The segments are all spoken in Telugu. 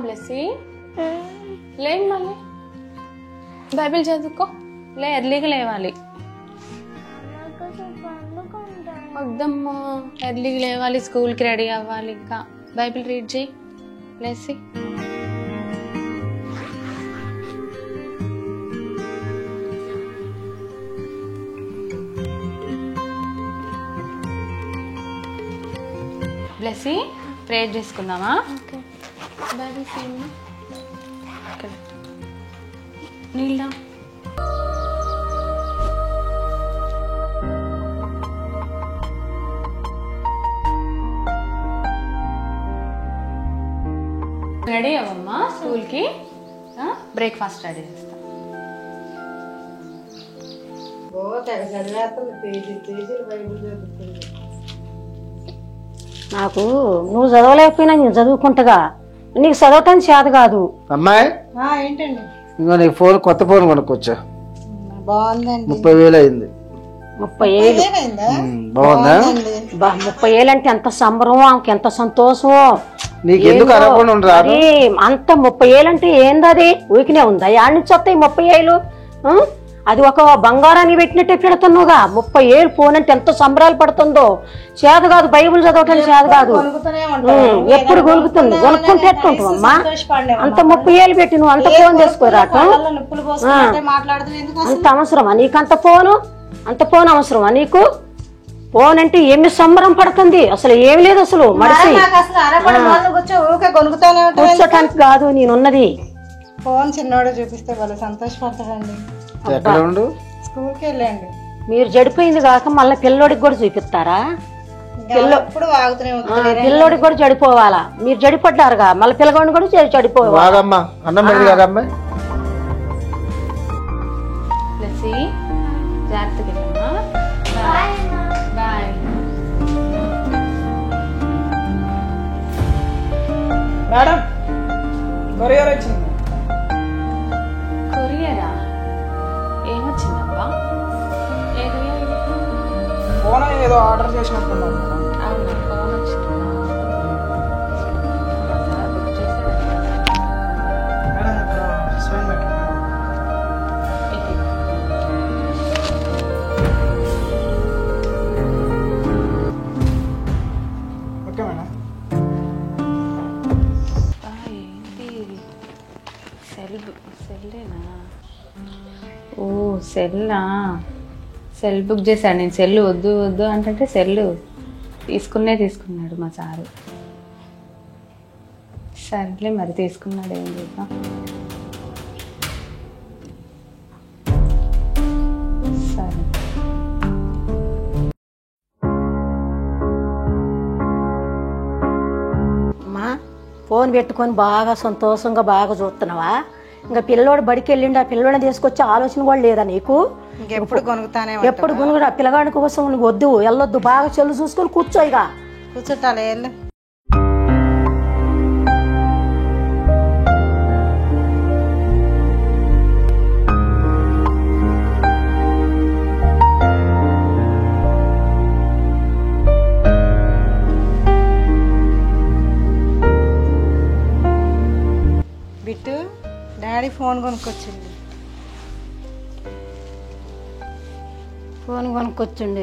బ్లెస్సీ లే మళ్ళీ బైబిల్ చదువుకో లే ఎర్లీగా లేవాలి వద్దమ్మా ఎర్లీగా లేవాలి స్కూల్కి రెడీ అవ్వాలి ఇంకా బైబిల్ రీడ్ చేయి బ్లెస్సీ బ్లెస్సీ ప్రేయర్ చేసుకుందామా బైబిల్ తీయమ్మా నీళ్ళ రెడీ అవ్వమ్మా స్కూల్కి బ్రేక్ఫాస్ట్ రెడీ చేస్తా నాకు నువ్వు చదవలేకపోయినా నేను చదువుకుంటగా నీకు చదవటం చేత కాదు. అమ్మాయి ఏంటండి ఇంకో నీకు ఫోన్ కొత్త ఫోన్ కొనుక్కొచ్చా బాగుందండి 30,000 అయింది. 30,000 బాగుందా? 30,000 అంటే ఎంత సంబరం ఆమెకి ఎంత సంతోషమో. నీకెందుకు అనకుండా ఉండరాదు అంత 30,000 అంటే ఏందది ఊరికినే ఉందా యాడ్ నుంచి వస్తాయి 30,000 అది ఒక బంగారాన్ని పెట్టినట్టే పెడుతున్నావుగా 30,000 ఫోన్ అంటే ఎంత సంబరాలు పడుతుందో చేత కాదు బైబుల్ చదవటం చేత కాదు ఎప్పుడు కొనుక్కుతుంది కొనుక్కుంటే ఎట్టుంటావు అమ్మా అంత 30,000 పెట్టి నువ్వు అంత ఫోన్ చేసుకోరాటం అంత అవసరమా నీకు అంత ఫోన్ అవసరమా నీకు ఫోన్ అంటే ఏమి సంబరం పడుతుంది అసలు ఏమి లేదు అసలు మనిషి కూర్చోటానికి కాదు నేనున్నది ఫోన్ చిన్నోడు చూపిస్తే వాళ్ళు సంతోషపడతాడండి స్కూల్కి వెళ్ళండి మీరు జడిపోయింది కాక మళ్ళీ పిల్లోడికి కూడా చూపిస్తారా పిల్లోడికి కూడా చెడిపోవాలా మీరు చెడిపడ్డారుగా మళ్ళీ పిల్లగాడిని కూడా చెడిపోవాలి మేడం కొరియర్ వచ్చింది కొరియరా ఏమొచ్చిందబ్బా ఫోన్ ఏదో ఆర్డర్ చేసినట్టున్నారు అవునా ఫోన్ వచ్చిందా బుక్ చేశారా మేడం స్వయం ఓకే మేడం సెల్లా సెల్ బుక్ చేశాను నేను సెల్ వద్దు అంటే సెల్ తీసుకున్నాడు మా సారు సర్లే మరి తీసుకున్నాడు ఏం చేద్దాం సరే అమ్మా ఫోన్ పెట్టుకొని బాగా సంతోషంగా బాగా చూస్తున్నావా ఇంకా పిల్లోడు బడికి వెళ్ళిండి ఆ పిల్లోడిని తీసుకొచ్చే ఆలోచన కూడా లేదా నీకు ఎప్పుడు కొనుక్కుతానే ఎప్పుడు కొనుగోడు ఆ పిల్లగాడి కోసం నువ్వు వద్దు వెళ్ళొద్దు బాగా చెల్లు చూసుకొని కూర్చో ఇక కూర్చుంటాలే బిట్టు డాడీ ఫోన్ కొనుక్కొచ్చింది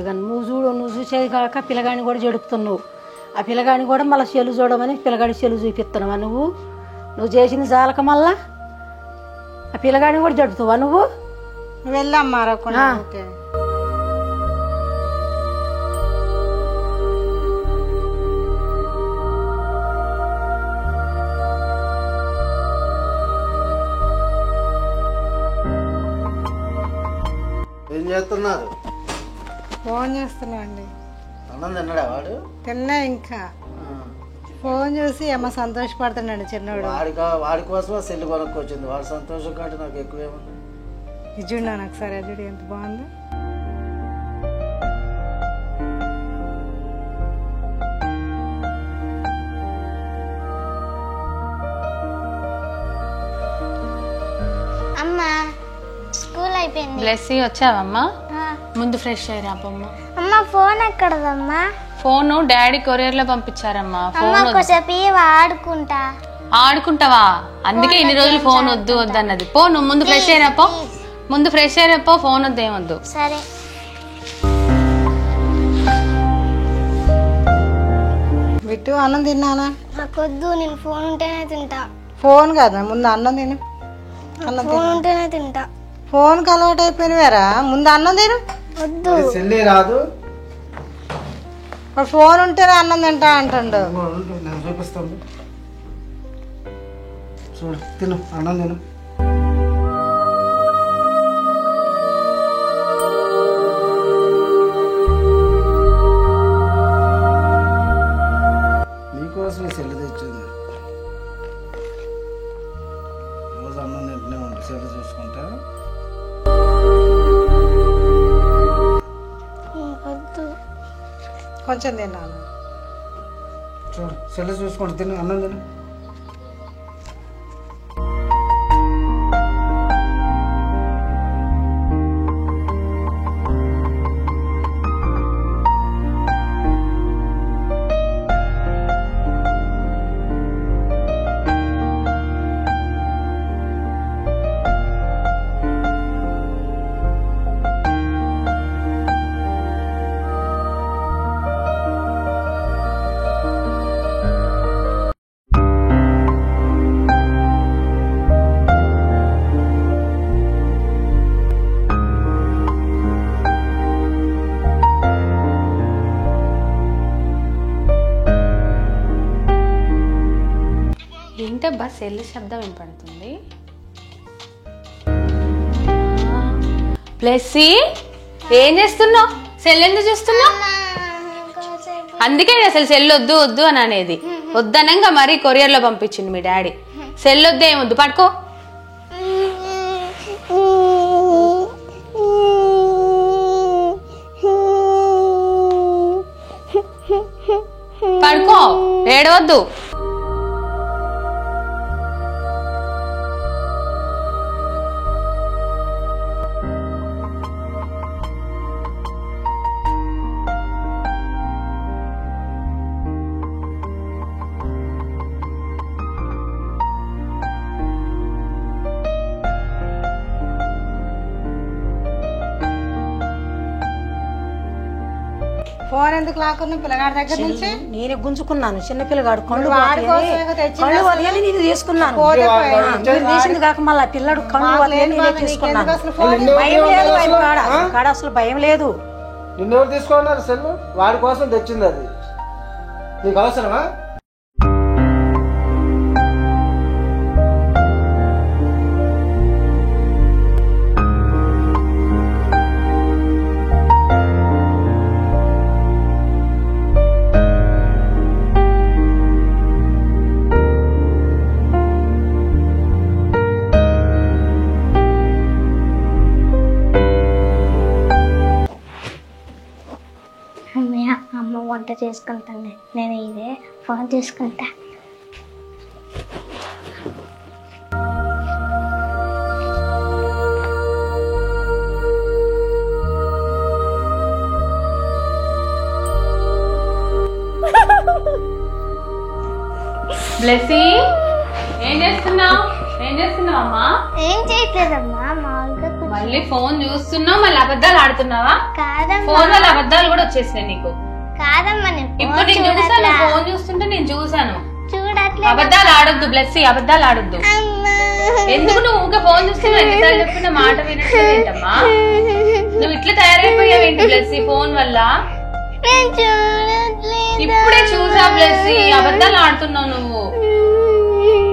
కానీ నువ్వు చూసేది కాక పిల్లగాడిని కూడా జడుపుతున్నావు ఆ పిల్లగాడిని కూడా మళ్ళీ చెల్లు చూడమని పిల్లగాడి చెల్లు చూపిస్తున్నావా నువ్వు చేసిన చాలక మళ్ళా ఆ పిల్లగాడిని కూడా జడుపుతావా నువ్వు వెళ్ళమ్మా ఏం చేస్తున్నారు ఫోన్ చేస్తున్నా అండి అన్నం తిన్నాడా వాడు తిన్నా ఇంకా ఫోన్ చూసి అమ్మ సంతోషపడుతున్నాడు చిన్నోడు వాడి కోసం సెల్ కొనుక్కొచ్చింది వాడు సంతోషం కంటే నాకు ఎక్కువేమన్నా ఇది చూడు నాకు సరే చూడు ఎంత బాగుందో అమ్మా స్కూల్ అయిపోయింది బ్లెస్సీ వచ్చావమ్మా ముందు ఫ్రెష్ అయ్యి రాపమ్మా అమ్మ ఫోన్ ఎక్కడదమ్మా ఫోన్ డాడీ కొరియర్ లో పంపించారమ్మా ఫోన్ ఆడుకుంటా ఆడుకుంటావా? అందుకే ఇన్ని రోజులు ఫోన్ వద్దు వద్దు అన్నది. పో నువ్వు ముందు ఫ్రెష్ అయ్యాపో, ముందు ఫ్రెష్ అయ్యాపో. ఫోన్ వద్దు ఏమొద్దు. సరే. బిట్టు అన్నం తిన్నానా? నాకొద్దు, నేను ఫోన్ ఉంటేనే తింటా. ఫోన్ కదా ముందు అన్నం తిను. ఫోన్ ఉంటేనే తింటా. ఫోన్కి అలవాటు అయిపోయినవేరా, ముందు అన్నం తిను. వద్దు. సెల్లి రాదు, మరి ఫోన్ ఉంటేనే అన్నం తింటా అంటుండు. నేను చూపిస్తాను చూడు, తిను అన్నం తిను. నీకోసం సెల్లు తెచ్చింది. రోజు అన్నం తింటూనే ఉండి సెల్లు చూసుకుంటా. వద్దు. కొంచెం తిన్నాను. చూడు సెల్లు చూసుకుంటా, తిను అన్నం తిను. ఏంటబ్బా సెల్ శబ్దం వినపడుతుంది? ప్లస్సీ ఏం చేస్తున్నావు? సెల్ ఎందుకు చూస్తున్నావు? అందుకే అసలు సెల్ వద్దు వద్దు అని అనేది. వద్దనంగా మరీ కొరియర్లో పంపించింది మీ డాడీ. సెల్ వద్దు ఏమొద్దు, పడుకో. పడుకో, ఏడవద్దు. ఫోన్ ఎందుకు లాక్కున్నా పిల్లగాడి దగ్గర నుంచి? నేనే గుంజుకున్నాను. చిన్న పిల్లగాడు కళ్ళు వాడి కోసమే తెచ్చింది కళ్ళు అసలు. వదిలేని నేను తీసుకున్నాను. పోతే పోయింది. మీరు తీసింది కాక మళ్ళీ పిల్లడు కళ్ళు వదిలేని నేనే తీసుకున్నాను. భయం లేదు ఆయన కాడ, కాడ అసలు భయం లేదు. నిన్నెవరు తీసుకున్నారు సెల్లు? వాడి కోసం తెచ్చింది అది. నీకు అవసరమా? అమ్మ వంట చేసుకుంటాను, నేను ఇదే ఫోన్ చేసుకుంటా. బ్లెస్సీ ఏం చేస్తున్నావు? ఏం చేస్తున్నావు అమ్మా? ఏం చేయట్లేదమ్మా, మామూలుగా మళ్ళీ ఫోన్ చూస్తున్నావు, మళ్ళీ అబద్ధాలు ఆడుతున్నావా? కాదమ్మా. ఫోన్ వల్ల అబద్ధాలు కూడా వచ్చేసినాయి నీకు. కాదమ్మా, ఇప్పుడు నేను చూసాను, ఫోన్ చూస్తుంటే నేను చూసాను. చూడట్లేదు. అబద్ధాలు ఆడొద్దు బ్లెస్సీ, అబద్ధాలు ఆడొద్దు. ఎందుకు నువ్వు ఊరికే ఫోన్ చూస్తున్నా? ఎన్నిసార్లు చెప్పిన మాట వినట్లేదు ఏంటమ్మా? నువ్వు ఇట్లా తయారైపోయావు ఏంటి బ్లెస్సీ ఫోన్ వల్ల? ఇప్పుడే చూసా బ్లెస్సీ, అబద్ధాలు ఆడుతున్నావు నువ్వు.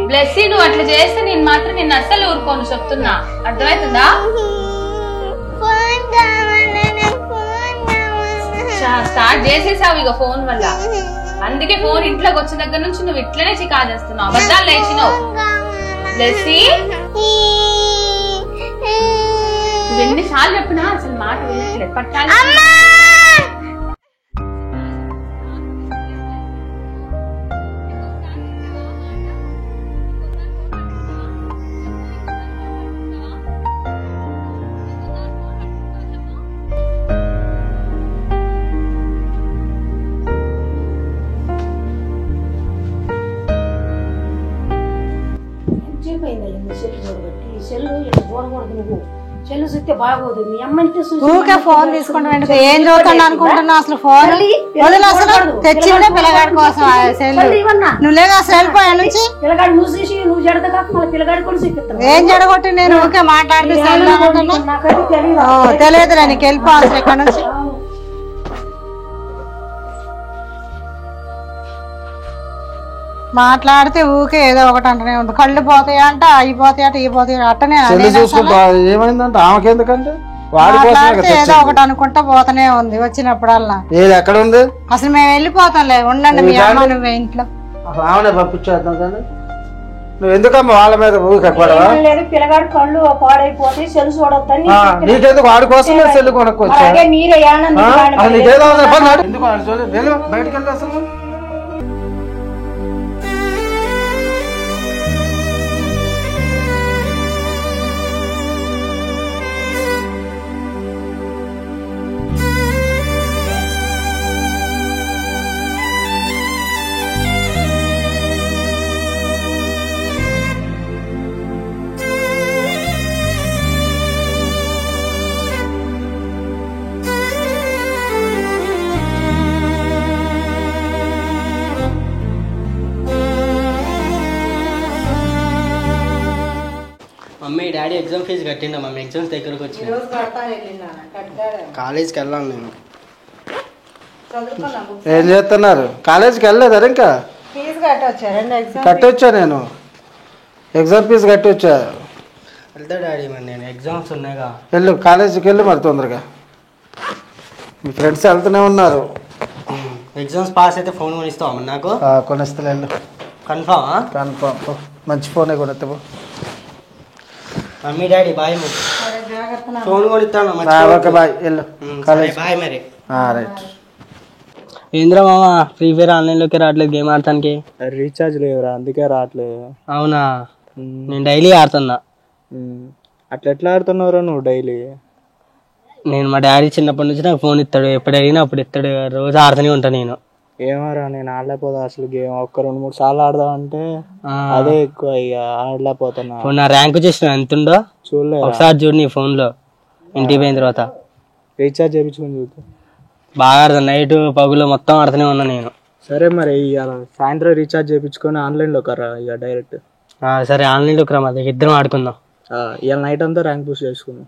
బ్లెస్సీ నువ్వు అట్లా చేస్తే నేను మాత్రం నిన్ను అస్సలు ఊరుకోను చెప్తున్నా, అర్థమవుతుందా? స్టార్ట్ చేసేసావు ఇక ఫోన్ వల్ల. అందుకే ఫోన్ ఇంట్లోకి వచ్చిన దగ్గర నుంచి నువ్వు ఇట్లనే చికా చేస్తున్నావు, అబద్ధాలు లేచినావు. బ్లెస్సీ నువ్వు ఎన్నిసార్లు చెప్పినా అసలు మాట వినట్లేదు. పట్టాలి చెల్లు ఇట్లా చూడకూడదు నువ్వు. చెల్లు చూస్తే బాగోదు. మీ అమ్మంటే ఊకే ఫోన్ తీసుకుంటాం. ఏం చదువుతాను అనుకుంటున్నా అసలు ఫోన్ వదిలి అసలు తెచ్చిండే పిల్లగాడి కోసం నువ్వులేగా అసలు వెళ్ళిపోయా నుంచి పిల్లగాడు నువ్వు చూసి నువ్వు జడత కాక మళ్ళీ పిల్లగాడి కూడా చూపిస్తావు. ఏం జడగొట్టి నేను ఊకే మాట్లాడితే తెలియదులే నీకు వెళ్ళిపోవాలి ఇక్కడ నుంచి. మాట్లాడితే ఊకే ఏదో ఒకటి అంటనే ఉంటుంది. కళ్ళు పోతాయంట అయిపోతాయట అయిపోతాయి అట్టనే ఏమైందంటే ఆమెకెందుకంటే మాట్లాడితే ఏదో ఒకటి అనుకుంటా పోతానే ఉంది వచ్చినప్పుడల్లా. ఏది ఎక్కడ ఉంది అసలు మేము వెళ్ళిపోతాంలే ఉండండి మీ అమ్మ నువ్వే ఇంట్లో. ఆమెనే పంపించేద్దాం కానీ నువ్వు ఎందుకమ్మా వాళ్ళ మీద లేదు. పిల్లగాడు కళ్ళు పాడైపోతే సెల్ చూడొద్దని నీకెందుకు వాడి కోసం సెల్లు కొనుక్కోవచ్చు. మీరే ఎందుకు బయటకు వెళ్తా అసలు మమ్మీ డాడీ ఎగ్జామ్ ఫీజు కట్టిండా మమ్మీ? ఎగ్జామ్స్ దగ్గరకు వచ్చి కాలేజ్కి వెళ్ళాను నేను. ఏం చేస్తున్నారు? కాలేజీకి వెళ్ళలేదా ఇంకా? కట్టొచ్చా నేను ఎగ్జామ్ ఫీజు కట్టొచ్చా. వెళ్తా డాడీ మరి నేను ఎగ్జామ్స్ ఉన్నాయిగా. వెళ్ళు కాలేజీకి వెళ్ళి మరి తొందరగా. మీ ఫ్రెండ్స్ వెళ్తూనే ఉన్నారు. ఎగ్జామ్స్ పాస్ అయితే ఫోన్ కొనిస్తావా నాకు? కొనిస్తా వెళ్ళు. Confirm confirm. మంచి ఫోనే కొనిస్తావు. Mummy daddy bye. ఫోన్ కొనిస్తాను. Okay bye. వెళ్ళు కాలేజ్ బాయ్ మరి. రైట్. ఏంద్రా మామ ఫ్రీ ఫైర్ ఆన్లైన్లోకి రావట్లేదు గేమ్ ఆడటానికి? రీఛార్జ్ లేదురా అందుకే రావట్లేదు. అవునా? నేను డైలీ ఆడుతున్నా. అట్లా ఎట్లా ఆడుతున్నావురా నువ్వు డైలీ? నేను మా డాడీ చిన్నప్పటి నుంచి నాకు ఫోన్ ఇస్తాడు. ఎప్పుడు అడిగినా అప్పుడు ఇస్తాడు. రోజు ఆడుతూనే ఉంటాను నేను. ఏమరా నేను ఆడలేకపోతా అసలు గేమ్. ఒక్క 2-3 సార్లు ఆడదాం అంటే అదే ఎక్కువ ఇక ఆడలేకపోతున్నా. నా ర్యాంక్ చూసిన ఎంత ఉందో చూడలేదు. ఒకసారి చూడు నీ ఫోన్ లో ఇంటికి పోయిన తర్వాత. రీఛార్జ్ చేయించుకొని చూద్దా. బాగా ఆడతాను. నైట్ పగులు మొత్తం ఆడుతూనే ఉన్నా నేను. సరే మరి ఇవాళ సాయంత్రం రీఛార్జ్ చేయించుకొని ఆన్లైన్లో కరా ఇక డైరెక్ట్. సరే ఆన్లైన్లోకి రా మరి ఇద్దరం ఆడుకుందాం. ఇవాళ నైట్ అంతా ర్యాంక్ పుష్ చేసుకుందాం.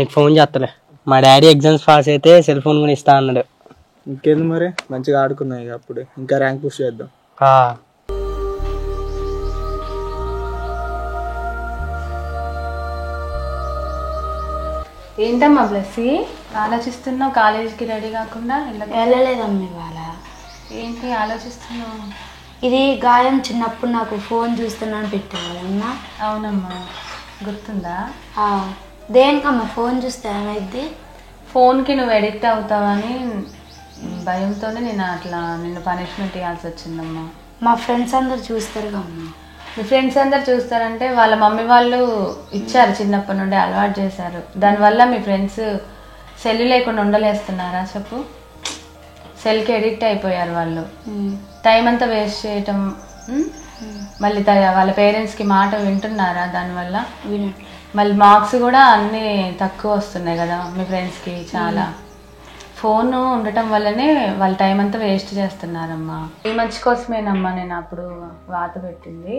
నీకు ఫోన్ చేస్తలే. మా డాడీ ఎగ్జామ్స్ పాస్ అయితే సెల్ ఫోన్ కూడా ఇస్తా అన్నాడు. ఇంకేంది మరి మంచిగా ఆడుకున్నాయి ఇక అప్పుడు ఇంకా ర్యాంక్ పుష్ చేద్దాం. ఏంటమ్మా బ్లెస్సీ ఆలోచిస్తున్నావు? కాలేజీకి రెడీ కాకుండా వెళ్ళలేదమ్మా ఇవాళ. ఏంటి ఆలోచిస్తున్నావు? ఇది గాయం చిన్నప్పుడు నాకు ఫోన్ చూస్తున్నాను పెట్టావమ్మా. అవునమ్మా గుర్తుందా? దేనికమ్మా ఫోన్ చూస్తే ఏమైద్ది? ఫోన్కి నువ్వు ఎడిక్ట్ అవుతావని భయంతోనే నేను అట్లా నిన్ను పనిష్మెంట్ ఇవ్వాల్సి వచ్చిందమ్మా. మా ఫ్రెండ్స్ అందరు చూస్తారు కమ్మా. మీ ఫ్రెండ్స్ అందరు చూస్తారంటే వాళ్ళ మమ్మీ వాళ్ళు ఇచ్చారు, చిన్నప్పటి నుండి అలవాటు చేశారు. దానివల్ల మీ ఫ్రెండ్స్ సెల్ లేకుండా ఉండలేస్తున్నారా చెప్పు? సెల్కి ఎడిక్ట్ అయిపోయారు వాళ్ళు. టైం అంతా వేస్ట్ చేయటం. మళ్ళీ వాళ్ళ పేరెంట్స్కి మాట వింటున్నారా దానివల్ల? మళ్ళీ మార్క్స్ కూడా అన్నీ తక్కువ వస్తున్నాయి కదా మీ ఫ్రెండ్స్కి చాలా. ఫోన్ ఉండటం వల్లనే వాళ్ళ టైం అంతా వేస్ట్ చేస్తున్నారమ్మా. ఈ మంచి కోసమేనమ్మా నేను అప్పుడు వాత పెట్టింది.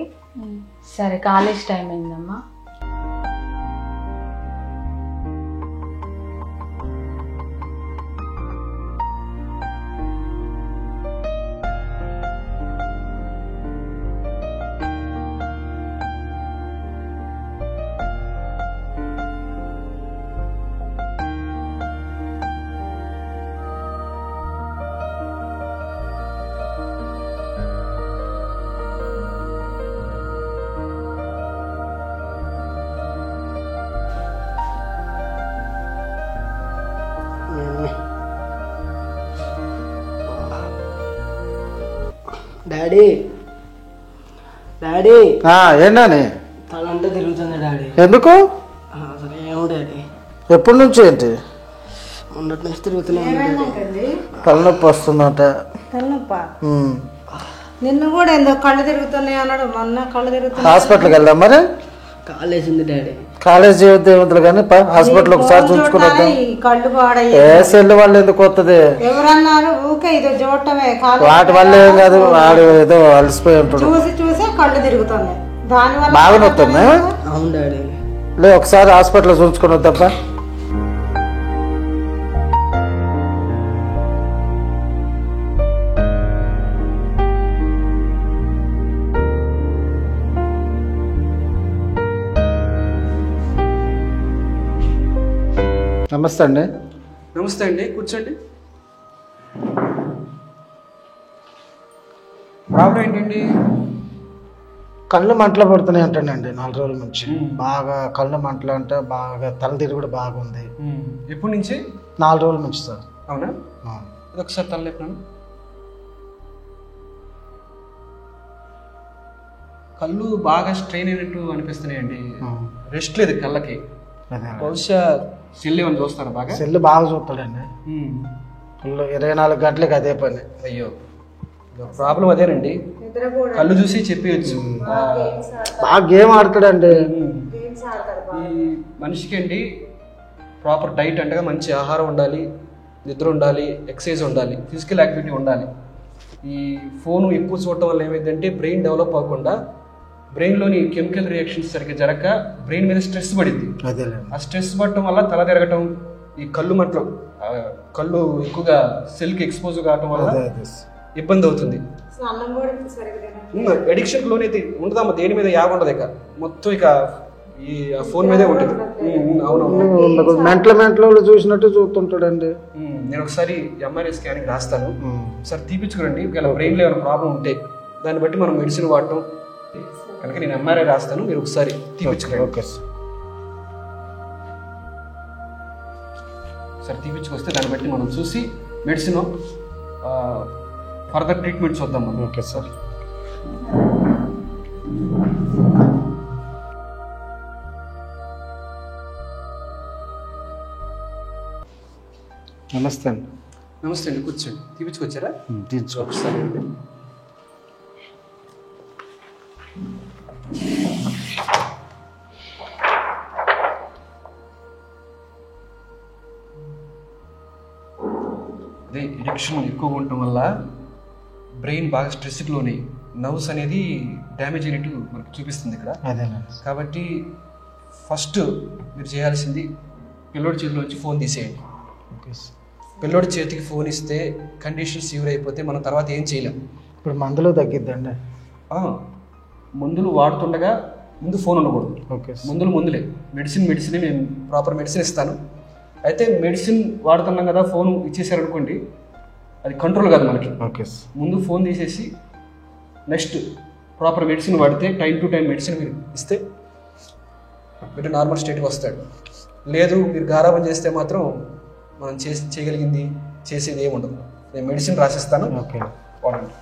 సరే కాలేజ్ టైం అయిందమ్మా. డాడీ డాడీ ఏంటని తలంతా తిరుగుతుంది డాడీ. ఎందుకు? అసలు ఏమో డాడీ. ఎప్పటి నుంచి ఏంటి? మొన్నటి నుంచి తిరుగుతున్నాయి. తలనొప్పి వస్తుందట. తలనొప్పా? నిన్ను కూడా ఏందో కళ్ళు తిరుగుతున్నాయి అన్నాడు. మొన్న కళ్ళు తిరుగుతున్నాయి. హాస్పిటల్కి వెళ్దాం మరి. కాలేజ్ ఉంది డాడీ. కాలేజ్ జీవితం కానీ హాస్పిటల్ ఒకసారి చూసుకుని వద్దాం. కళ్ళు పాడయ్యి ఏ సెల్ వల్ల ఎందుకు వస్తుంది? ఎవరన్నారు ఊకే ఇది చూడటమే, వాటి వల్ల ఏం కాదు, వాడు ఏదో అలసిపోయి ఉంటాడు. చూసి చూసే కళ్ళు తిరుగుతున్నాయి, దానివల్ల బాగా నొత్తుంది. అవును డాడీ. లే ఒకసారి హాస్పిటల్ చూసుకుని వద్దబ్బా. నమస్తే అండి. నమస్తే అండి, కూర్చోండి. ప్రాబ్లం ఏంటండి? కళ్ళు మంటలు పడుతున్నాయి అంటానండి 4 రోజుల నుంచి. బాగా కళ్ళు మంటలు అంటే బాగా తలదిరి కూడా బాగుంది. ఎప్పటి నుంచి? 4 రోజుల నుంచి సార్. అవునా? ఇది ఒకసారి తలలేపినాను. కళ్ళు బాగా స్ట్రెయిన్ అయినట్టు అనిపిస్తున్నాయండి. రెస్ట్ లేదు కళ్ళకి. బహుశా సెల్ ఏమైనా చూస్తారా? బాగా సెల్ బాగా చూస్తాడండి. 24 గంటలకి అదే పని. అయ్యో, ప్రాబ్లం అదేనండి. కళ్ళు చూసి చెప్పవచ్చు. బాగా గేమ్ ఆడతాడండి. ఈ మనిషికి అండి ప్రాపర్ డైట్ అంటే మంచి ఆహారం ఉండాలి, నిద్ర ఉండాలి, ఎక్సర్సైజ్ ఉండాలి, ఫిజికల్ యాక్టివిటీ ఉండాలి. ఈ ఫోను ఎక్కువ చూడటం వల్ల ఏమైందంటే బ్రెయిన్ డెవలప్ అవ్వకుండా బ్రెయిన్లోని కెమికల్ రియాక్షన్స్ సరిగ్గా జరగక బ్రెయిన్ మీద స్ట్రెస్ పడింది. ఆ స్ట్రెస్ పడటం వల్ల తల తిరగటం, ఈ కళ్ళు మంటలు, కళ్ళు ఎక్కువగా సెల్కి ఎక్స్పోజ్ కావటం వల్ల ఇబ్బంది అవుతుంది. అడిక్షన్ లోనైతే ఉండదమ్మా, దేని మీద యాగ ఉండదు. ఇక మొత్తం ఇక ఈ ఫోన్ మీదే ఉంటుంది. అవునవును, మెంటల్ చూసినట్టు చూస్తుంటాడండి. నేను ఒకసారి ఎంఆర్ఐ స్కానింగ్ రాస్తాను, ఒకసారి తీపించుకోండి. ఒకవేళ బ్రెయిన్లో ఏమైనా ప్రాబ్లం ఉంటే దాన్ని బట్టి మనం మెడిసిన్ వాడటం కనుక నేను ఎంఆర్ఐ రాస్తాను, మీరు ఒకసారి తీపించుకోండి. Okay sir. ఒకసారి తీపించుకొస్తే దాన్ని బట్టి మనం చూసి మెడిసిన్ ఫర్దర్ ట్రీట్మెంట్ చూద్దాం మనం. Okay sir. నమస్తే అండి. నమస్తే అండి, కూర్చోండి. తీపించుకొచ్చారా? తీర్చు ఒకసారి అండి. అదే ఎడిక్షన్ ఎక్కువగా ఉండటం వల్ల బ్రెయిన్ బాగా స్ట్రెస్కి లోని నర్వ్స్ అనేది డ్యామేజ్ అయినట్టు మనకు చూపిస్తుంది ఇక్కడ. కాబట్టి ఫస్ట్ మీరు చేయాల్సింది పిల్లోడి చేతిలో వచ్చి ఫోన్ తీసేయండి. పిల్లోడి చేతికి ఫోన్ ఇస్తే కండిషన్ సివియర్ అయిపోతే మనం తర్వాత ఏం చేయలేం. ఇప్పుడు మందులు తగ్గిద్దండి. మందులు వాడుతుండగా ముందు ఫోన్ ఉండకూడదు. ఓకే. మందులే మెడిసిన్ నేను ప్రాపర్ మెడిసిన్ ఇస్తాను. అయితే మెడిసిన్ వాడుతున్నాం కదా, ఫోన్ ఇచ్చేసారనుకోండి, అది కంట్రోల్ కాదు మనకి. ఓకే. ముందు ఫోన్ తీసేసి నెక్స్ట్ ప్రాపర్ మెడిసిన్ వాడితే, టైం టు టైం మెడిసిన్ మీరు ఇస్తే మీరు నార్మల్ స్టేట్కి వస్తాడు. లేదు మీరు గారాబం చేస్తే మాత్రం మనం చేయగలిగింది చేసేది ఏమి ఉండదు. నేను మెడిసిన్ రాసిస్తాను. ఓకే. వాడండి.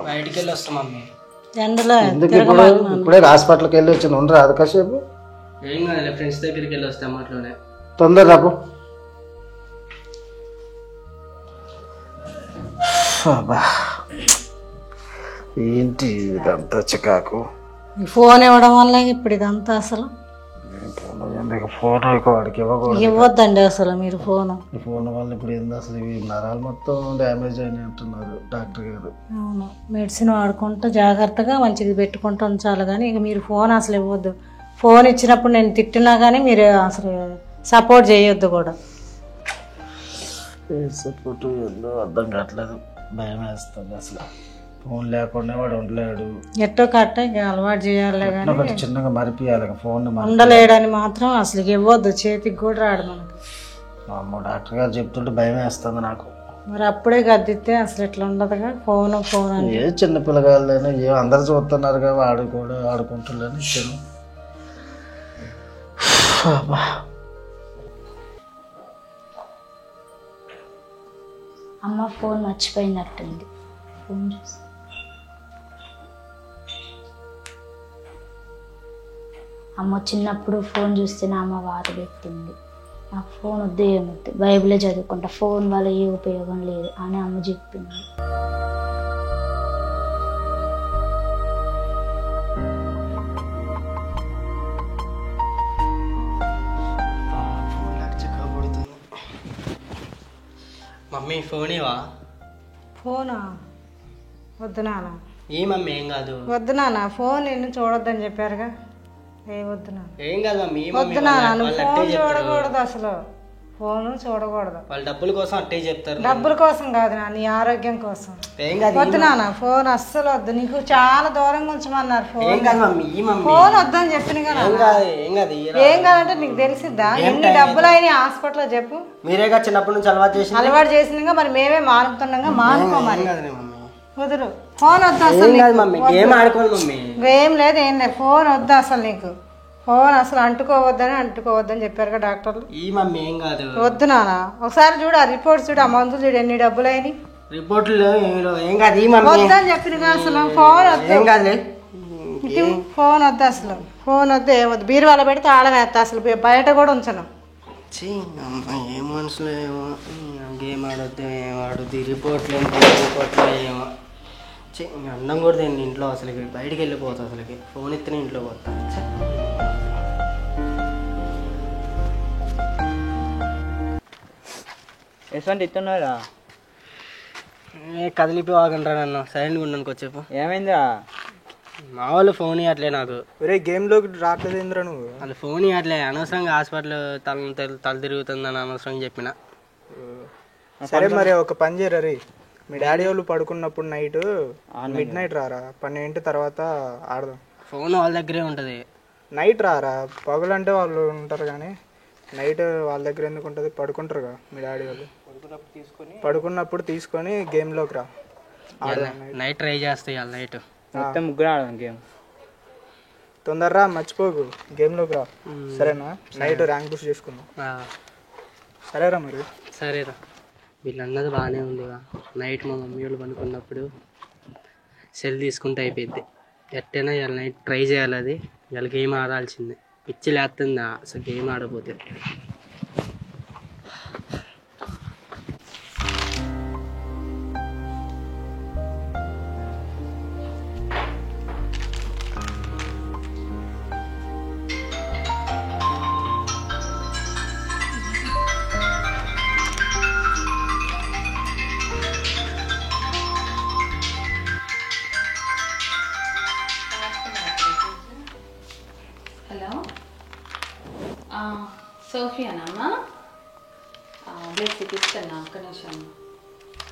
బయటికి వెళ్ళి వస్తాం మమ్మీ. ఎండలో ఇప్పుడే హాస్పిటల్కి వెళ్ళి వచ్చింది. ఉండరా అది కాసేపు? ఏం కాదు, ఫ్రెండ్స్ దగ్గరికి వెళ్ళి వస్తాం అట్లోనే. తొందర రాపు. ఏంటి ఇదంతా చికాకు? ఫోన్ ఇవ్వడం వల్ల ఇప్పుడు ఇదంతా అసలు ఫోన్ వాడికి ఇవ్వద్దండి అసలు మీరు ఫోన్ వల్ల ఇప్పుడు ఏంది అసలు ఇవి నరాలు మొత్తం డ్యామేజ్ అయినట్టున్నారు డాక్టర్ గారు. అవును, మెడిసిన్ వాడుకుంటూ జాగ్రత్తగా మంచిది పెట్టుకుంటూ ఉంచాలి. కానీ ఇక మీరు ఫోన్ అసలు ఇవ్వద్దు. ఫోన్ ఇచ్చినప్పుడు నేను తిట్టినా కానీ మీరు అసలు సపోర్ట్ చేయొద్దు కూడా. సపోర్ట్ ఏందో అర్థం కావట్లేదు, భయం వేస్తుంది అసలు. ఫోన్ లేకుండా వాడు ఉండలేడు. ఎట్టో కట్ట ఇక అలవాటు చేయాలి కానీ ఒకటి చిన్నగా మరిపియాలి ఫోన్. ఉండలేడని మాత్రం అసలు ఇవ్వద్దు, చేతికి కూడా రాడు మనకి. అమ్మ డాక్టర్ గారు చెప్తుంటే భయం వేస్తుంది నాకు. మరి అప్పుడే గద్దితే అసలు ఇట్లా ఉండదుగా. ఫోన్ అని ఏ చిన్న పిల్లగాళ్ళైనా ఏ అందరు చూస్తున్నారుగా, వాడు కూడా ఆడుకుంటున్నాను. అమ్మ ఫోన్ మర్చిపోయినట్టుంది. ఫోన్ చూసి అమ్మ చిన్నప్పుడు ఫోన్ చూస్తేనే అమ్మ వాత పెట్టింది, నాకు ఫోన్ వద్దు ఏమొద్దు, బైబిలే చదువుకుంటా, ఫోన్ వల్ల ఏ ఉపయోగం లేదు అని అమ్మ చెప్పింది. మమ్మీ ఫోన్ ఇవా? ఫోనా? వద్దు నాన్న. ఏ మమ్మీ ఏం కాదు. వద్దు నాన్న, ఫోన్ నిన్ను చూడొద్దని చెప్పారుగా. వద్దు నాన్న. ఏం కాదు మమ్మీ. వద్దు నాన్న, నువ్వు ఫోన్ చూడకూడదు, అసలు ఫోన్ చూడకూడదు. వాళ్ళు డబ్బుల కోసం అట్టే చెప్తారు. డబ్బుల కోసం కాదు నాన్న, నీ ఆరోగ్యం కోసం. ఏం కాదు. వద్దు నాన్న, ఫోన్ అస్సలు వద్దు. నీకు చాలా దూరంగా ఉంచమన్నారు ఫోన్. ఏం కాదు మమ్మీ. ఫోన్ వద్దని చెప్పిన ఏం కాదంటే నీకు తెలిసిద్దా? ఎన్ని డబ్బులు అయినాయి హాస్పిటల్లో చెప్పు. మీరేగా చిన్నప్పటి నుంచి అలవాటు చేసినాగా, మరి మేమే మానుతున్నాగా. మానుకో మరి. వదులు ఫోన్ వద్దు అసలు. ఏం లేదు ఏం లేదు, ఫోన్ వద్దు అసలు. నీకు ఫోన్ అసలు అంటుకోవద్దని చెప్పారుగా డాక్టర్లు. వద్దు నాన్న, ఒకసారి చూడు ఆ రిపోర్ట్స్, చూడు ఆ మందులు చూడు ఎన్ని డబ్బులు అయినాయి. రిపోర్ట్లు వద్దని చెప్పిన అసలు. ఫోన్ వద్దు, ఫోన్ వద్దు అసలు. ఫోన్ వద్దు, ఏమొద్దు. బీరువాల పెడితే తాళం వేస్తా, అసలు బయట కూడా ఉంచను. ఏం మనుషులు ఏమో, గేమ్ ఆడొద్దు, ఏం ఆడొద్దు, రిపోర్ట్లు ఏమో. అన్నం కూడా తిండి ఇంట్లో, అసలు బయటికి వెళ్ళిపోతా, అసలుకి ఫోన్ ఎత్తిన ఇంట్లో పోతా. యశ్వంత్ ఇస్తున్నారా? కదిలిపి వాగంటారా నన్ను, సైలెంట్గా ఉన్నాను కొచ్చేపు. ఏమైందా? మా వాళ్ళు ఫోన్ ఇవ్వట్లే నాకు. ఒరే గేమ్లోకి రావట్లేదు ఏంద్రా నువ్వు? వాళ్ళు ఫోన్ ఇవ్వట్లే, అనవసరంగా హాస్పిటల్ తల తిరుగుతుందని అనవసరంగా చెప్పిన. సరే మరి ఒక పని చేయరా రే, మీ డాడీ వాళ్ళు పడుకున్నప్పుడు నైట్ మిడ్-నైట్ రారా, 12 తర్వాత ఆడదాం. ఫోన్ వాళ్ళ దగ్గరే ఉంటుంది. నైట్ రారా, పగలంటే వాళ్ళు ఉంటారు కానీ నైట్ వాళ్ళ దగ్గర ఎందుకు ఉంటుంది? పడుకుంటారుగా మీ డాడీ వాళ్ళు. పడుకున్నప్పుడు తీసుకొని గేమ్లోకి రా, ఆడదాం. నైట్ ట్రై చేస్తాయి వాళ్ళు. నైట్ మొత్తం ముగ్గురు ఆడదాం గేమ్. తొందరరా, మర్చిపోకు, గేమ్లోకి రా. సరేనా? నైట్ ర్యాంక్ పుష్ చేసుకుందాం. సరేరా మరి. సరేరా. వీళ్ళన్నది బాగానే ఉందిగా. నైట్ మా మమ్మీ వాళ్ళు పనుకున్నప్పుడు సెల్ తీసుకుంటే అయిపోయింది. ఎట్టైనా ఇవాళ నైట్ ట్రై చేయాలి. అది ఇవాళ గేమ్ ఆడాల్సిందే. పిచ్చి లేస్తుందా అసలు గేమ్ ఆడపోతే. హలో, సోఫియానమ్మా? బ్లెస్సీకి ఇస్తాను, ఒక్క నిమిషం.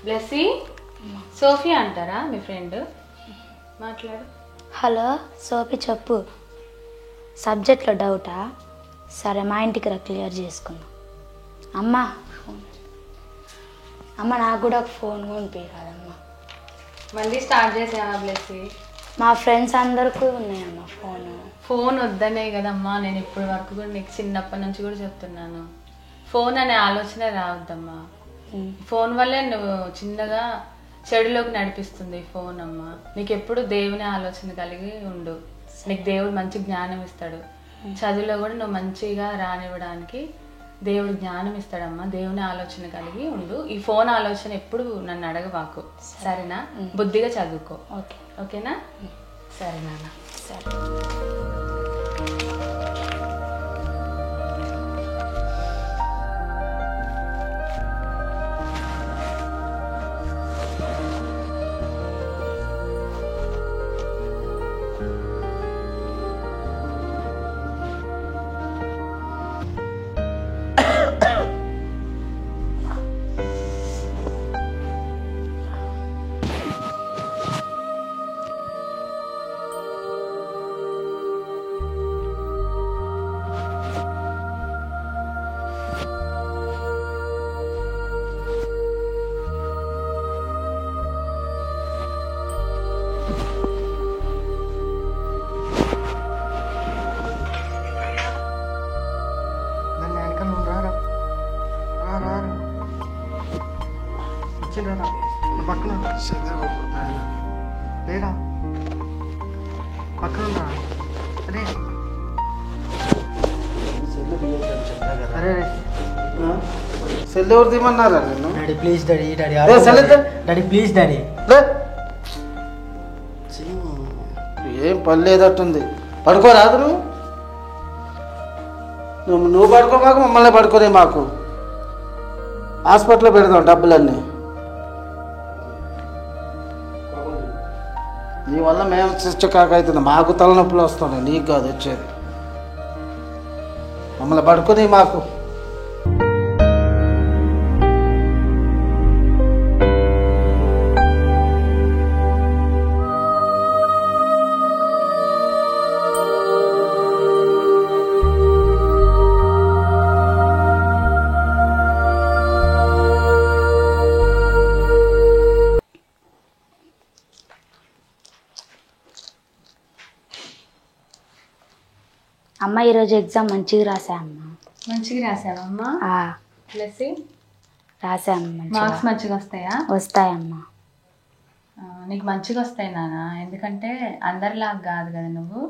బ్లెస్సీ, సోఫియా అంటారా మీ ఫ్రెండ్? మాట్లాడు. హలో సోఫీ, చెప్పు. సబ్జెక్ట్లో డౌటా? సరే మా ఇంటికి రా, క్లియర్ చేసుకుందాం. అమ్మ నాకు కూడా ఒక ఫోన్ కొనిపి కదమ్మా. మళ్ళీ స్టార్ట్ చేసావా బ్లెస్సీ? మా ఫ్రెండ్స్ అందరికీ ఉన్నాయమ్మా ఫోన్ వద్దనే కదమ్మా నేను ఇప్పటి వరకు కూడా నీకు చిన్నప్పటి నుంచి కూడా చెప్తున్నాను. ఫోన్ అనే ఆలోచన రావద్దమ్మా. ఫోన్ వల్లే నువ్వు చిన్నగా చెడులోకి నడిపిస్తుంది ఫోన్ అమ్మా. నీకు ఎప్పుడు దేవుని ఆలోచన కలిగి ఉండు. నీకు దేవుడు మంచి జ్ఞానం ఇస్తాడు. చదువులో కూడా నువ్వు మంచిగా రానివ్వడానికి దేవుడు జ్ఞానం ఇస్తాడమ్మా. దేవుని ఆలోచన కలిగి ఉండు. ఈ ఫోన్ ఆలోచన ఎప్పుడు నన్ను అడగవాకు, సరేనా? బుద్ధిగా చదువుకో, ఓకేనా? సరే నాన్న. సరే. పక్కన లేరా, పక్కన అదే సెల్ ఎవరు తీమన్నారా నేను? Daddy please daddy daddy daddy please daddy. ఏం పని లేదట్టుంది. పడుకోరాదు నువ్వు పడుకో మాకు, మమ్మల్ని పడుకోనే మాకు. హాస్పిటల్లో పెడదాం డబ్బులన్నీ. నీ వల్ల మేము చిచ్చకాక అవుతుంది. మాకు తలనొప్పులు వస్తున్నాయి, నీకు కాదు వచ్చేది. మమ్మల్ని పడుకుని మాకు. అమ్మ ఈరోజు ఎగ్జామ్ మంచిగా రాసా అమ్మ. మంచిగా రాసావమ్మా? రాసామ్మా. మార్క్స్ మంచిగా వస్తాయా? వస్తాయమ్మా. నీకు మంచిగా వస్తాయి నాన్న, ఎందుకంటే అందరిలాగా కాదు కదా నువ్వు.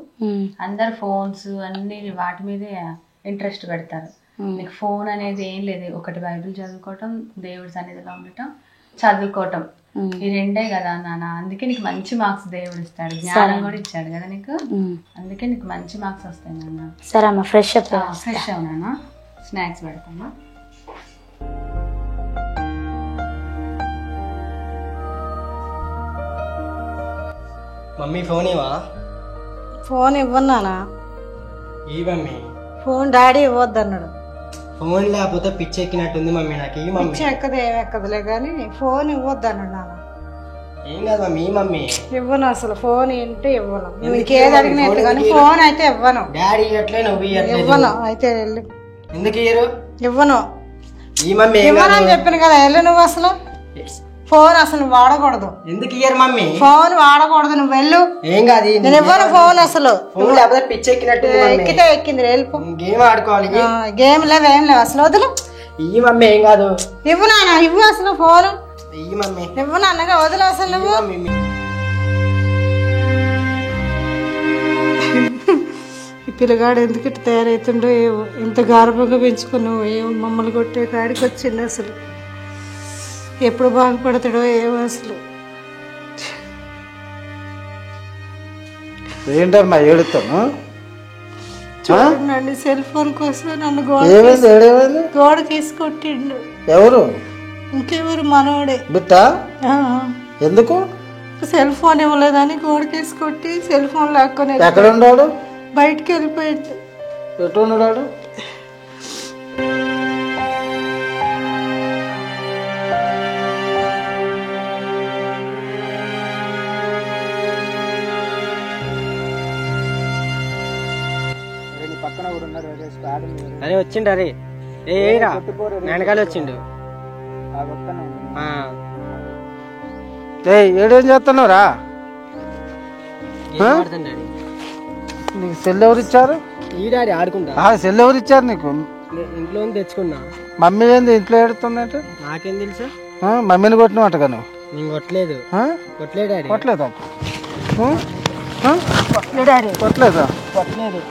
అందరు ఫోన్స్ అన్ని వాటి మీదే ఇంట్రెస్ట్ పెడతారు. నీకు ఫోన్ అనేది ఏం లేదు. ఒకటి బైబిల్ చదువుకోవటం, దేవుడి సన్నిధిలో ఉండటం, చదువుకోవటం, ఈ రెండే కదా నాన్న. అందుకే నీకు మంచి మార్క్స్ దేవుడు ఇస్తాడు, జ్ఞానం కూడా ఇచ్చాడు కదా నీకు. అందుకే నీకు మంచి మార్క్స్ వస్తాయి నాన్న. సరే అమ్మ, ఫ్రెష్ అప్. ఫ్రెష్ అవునా? స్నాక్స్ పెడతామా? మమ్మీ ఫోన్ ఇవా? ఫోన్ ఇవ్వన్నానా? ఈ మమ్మీ ఫోన్ డాడీ ఇవ్వద్దు అన్నాడు. ఫోన్ లేకపోతే పిచ్చి ఎక్కినట్టుంది మమ్మీ నాకు. ఈ మమ్మీ పిచ్చి ఎక్కదు, ఏం ఎక్కదులే కానీ ఫోన్ ఇవ్వద్దు అన్నాడు నాన్న. ఏం కాదు మమ్మీ. మమ్మీ ఇవ్వను, అసలు ఫోన్ ఏంటి ఇవ్వను. నీకు ఏది అడిగినట్టు కానీ ఫోన్ అయితే ఇవ్వను. డాడీ ఇవ్వట్లే, నువ్వు ఇవ్వను. అయితే వెళ్ళు. ఎందుకు ఇయ్యరు? ఇవ్వను. ఈ మమ్మీ ఇవ్వనని చెప్పాను కదా, వెళ్ళు నువ్వు. అసలు ఫోన్ అసలు వాడకూడదు. ఎందుకు ఇయ్యరు మమ్మీ? ఫోన్ వాడకూడదు, నువ్వు వెళ్ళు. ఏం కాదు, నేను ఇవ్వను ఫోన్. అసలు ఫోన్ లేకపోతే పిచ్చి ఎక్కినట్టు. ఎక్కితే ఎక్కింది, వెళ్ళిపో. గేమ్ ఆడుకోవాలి. గేమ్ లేవు, ఏం లేవు, అసలు వదులు. ఈ మమ్మీ ఏం కాదు. ఇవ్వు నాన్న, ఇవ్వు అసలు ఫోన్. ఈ మమ్మీ ఇవ్వు నాన్నగా, వదులు అసలు నువ్వు. ఈ పిల్లగాడు ఎందుకు ఇట్లా తయారవుతుండో ఏవో. ఇంత గార్భంగా పెంచుకున్నావు, ఏమో మమ్మల్ని కొట్టే కాడికి వచ్చింది. అసలు ఎప్పుడు బాగుపడతాడో ఏమో. అసలు ఏంటమ్మా ఏడుతాను? చూడండి, సెల్ ఫోన్ కోసం నన్ను గోడ తీసుకొట్టిండు. ఎవరు? ఇంకెవరు, మనోడే. బిట్ట ఎందుకు? సెల్ ఫోన్ ఇవ్వలేదని గోడ తీసుకొట్టి సెల్ ఫోన్ లాక్కొని. ఎక్కడ ఉన్నాడు? బయటికి వెళ్ళిపోయాడు. ఎటు ఉన్నాడు? అరే వచ్చిండు. అరే ఏరా వెనకాల వచ్చిండు. ఏడేం చేస్తున్నావు రా? నీకు సెల్ ఎవరు ఇచ్చారు? ఈ డాడీ ఆడుకుంటా. సెల్ ఎవరు ఇచ్చారు నీకు? ఇంట్లో తెచ్చుకున్నా. మమ్మీ ఏంది ఇంట్లో ఏడుతుందంటే? నాకేం తెలుసు. మమ్మీని కొట్టినట్టుగా నువ్వు? నేను కొట్టలేదు. కొట్టలేదు డాడీ. కొట్టలేదా? కొట్టలేదు. కొట్టలేదు.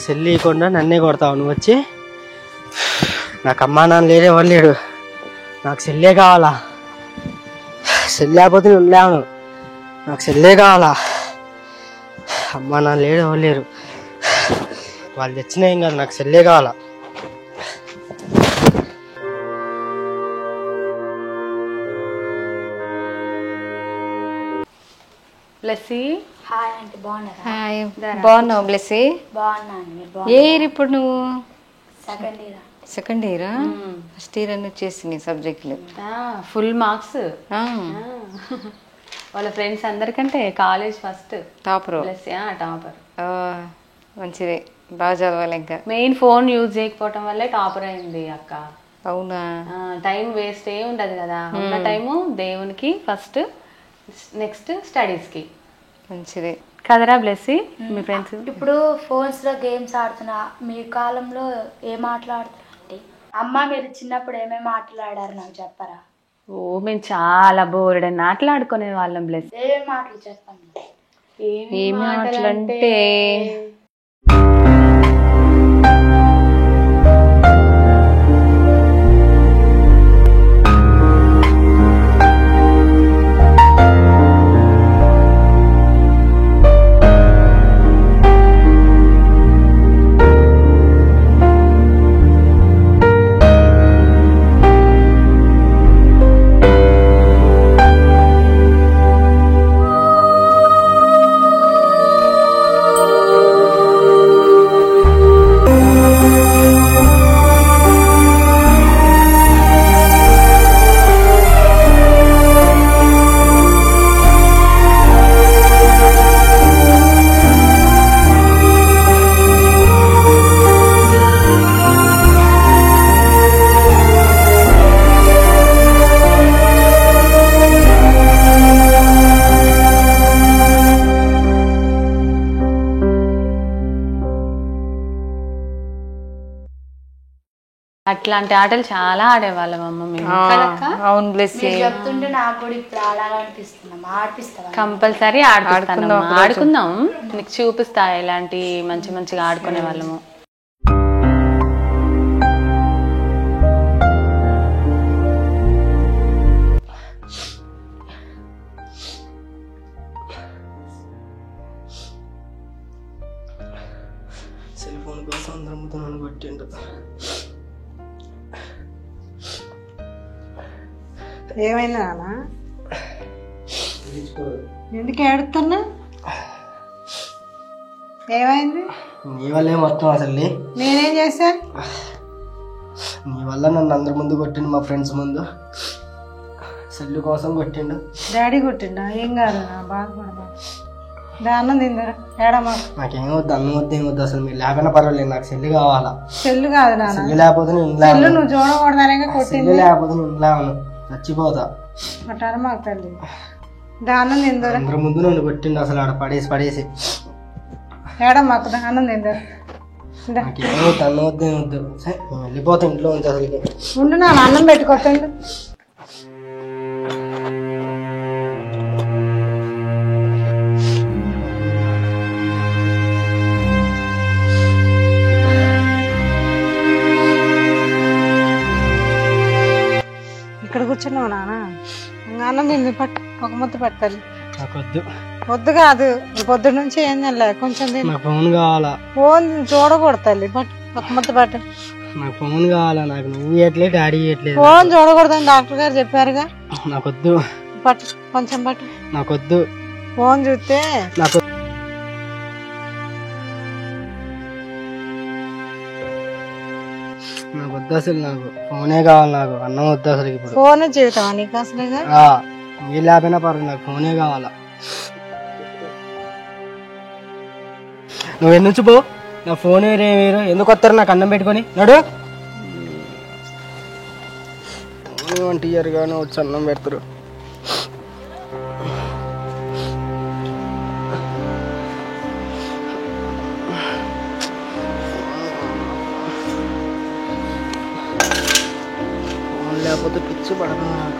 సెల్ ఇవ్వకుండా నన్నే కొడతావు నువ్వు వచ్చి. నాకు అమ్మా నాన్న లేరే వాళ్ళేడు. నాకు సెల్లే కావాలా. సెల్ లేకపోతే నేను ఉండలేను. నాకు సెల్లే కావాలా. అమ్మా నాన్న లేరు వాళ్ళేరు. వాళ్ళు తెచ్చినా ఏం కాదు, నాకు సెల్లే కావాలా. బ్లెస్సీ. హాయ్ ఆంటీ, బాగున్నారా? హాయ్, బాగున్నావు బ్లెస్సీ? బాగున్నాను. ఏ ఇయర్ ఇప్పుడు నువ్వు? Second year. సెకండ్ ఇయరా? ఫస్ట్ ఇయర్ అని వచ్చేసింది సబ్జెక్టులు. Full marks. వాళ్ళ ఫ్రెండ్స్ అందరికంటే కాలేజ్ ఫస్ట్ టాపర్. టాపర్. మంచిదే, బాగా చదవాలి. ఇంకా మెయిన్ ఫోన్ యూజ్ చేయకపోవటం వల్లే టాపర్ అయింది అక్క. అవునా? టైం వేస్ట్ ఏ ఉండదు కదా, ఉన్న టైము దేవునికి ఫస్ట్, నెక్స్ట్ స్టడీస్కి. మంచిదే కదరా బ్లెస్సీ? మీ ఫ్రెండ్స్ ఇప్పుడు ఫోన్స్లో గేమ్స్ ఆడుతున్నా, మీ కాలంలో ఏం ఆటలాడుతున్నారండి? అమ్మ మీరు చిన్నప్పుడు ఏమేమి ఆటలాడారు నాకు చెప్పరా? మేము చాలా బోర్డని ఆటలు ఆడుకునే వాళ్ళం. బ్లెస్ ఏమేమి ఆటలు చెప్పండి. ఏమి ఆటలంటే అట్లాంటి ఆటలు చాలా ఆడేవాళ్ళం అమ్మ మేము. అవును బ్లెస్సీ, చెప్తుంటే నాకు కూడా ఇప్పుడు ఆడాలనిపిస్తున్నాం. ఆడిపిస్తావా? కంపల్సరీ ఆడుకుందాం. నీకు చూపిస్తా ఇలాంటి మంచి మంచిగా ఆడుకునే వాళ్ళము. సెల్ ఫోన్ కోసం అందరం ముందు నన్ను కొట్టిండు. ఏమైంది నాన్న? ఎందుకు ఏడుతున్నా? ఏమైంది? నీ వల్లే మొత్తం. అసలు నేనేం చేశా? నీ వల్ల నన్ను అందరి ముందు కొట్టిండు, మా ఫ్రెండ్స్ ముందు. సెల్ కోసం కొట్టిండు. డాడీ కొట్టిండా? ఏం కాదు, నా బాధపడదా. అన్నం తిందరా ఏడమ్మా. నాకేం వద్దు, అన్నం వద్దు, ఏం వద్దు. అసలు మీరు లేకపోయినా పర్వాలేదు, నాకు సెల్లు కావాలా. సెల్లు కాదు నాన్న, సెల్లు లేకపోతే నేను ఇంట్లో సెల్లు నువ్వు చూడకూడదనే కొట్టింది. సెల్లు లేకపోతే నేను ఇంట్లో చచ్చిపోతా. అట్టారు మాకు తల్లి. అన్నం తిందరా. అందరి ముందు నన్ను కొట్టిండు అసలు, ఆడ పడేసి. ఏడమ్మాకు అన్నం తిందరా. నాకేం వద్దు, అన్నం వద్దు, ఏం వద్దు. సరే వెళ్ళిపోతా ఇంట్లో నుంచి. అసలు ఉండు నా అన్నం పెట్టుకొట్టండి. ఇక్కడ కూర్చున్నావు నాన్న. అన్నం తింది పట్టు, ఒక ముద్ద పట్టాలి. నాకు వద్దు. వద్దు కాదు, పొద్దు నుంచి ఏం తినలే, కొంచెం తిని. ఫోన్ కావాలా? ఫోన్ చూడకూడదు తల్లి, పట్టు ఒక ముద్ద పట్టు. నాకు ఫోన్ కావాలా? నాకు నువ్వు ఇవ్వట్లేదు, డాడీ ఇవ్వట్లేదు. ఫోన్ చూడకూడదని డాక్టర్ గారు చెప్పారుగా. నాకు వద్దు. పట్టు కొంచెం పట్టు. నాకు వద్దు. ఫోన్ చూస్తే నాకు వద్దు అసలు. నాకు ఫోనే కావాలి. నాకు అన్నం వద్దు అసలు. ఇప్పుడు ఫోన్ జీవితం నీకు అసలుగా. మీరు లేకపోయినా పర్లేదు, నాకు ఫోనే కావాలా. నువ్వు ఎందుకు పో, నా ఫోన్ వేరే ఎందుకు వస్తారు నాకు అన్నం పెట్టుకొని? నడు. వంట ఇయర్గానే వచ్చి అన్నం పెడతారు. ఫోన్ లేకపోతే పిచ్చి పడదు నాకు.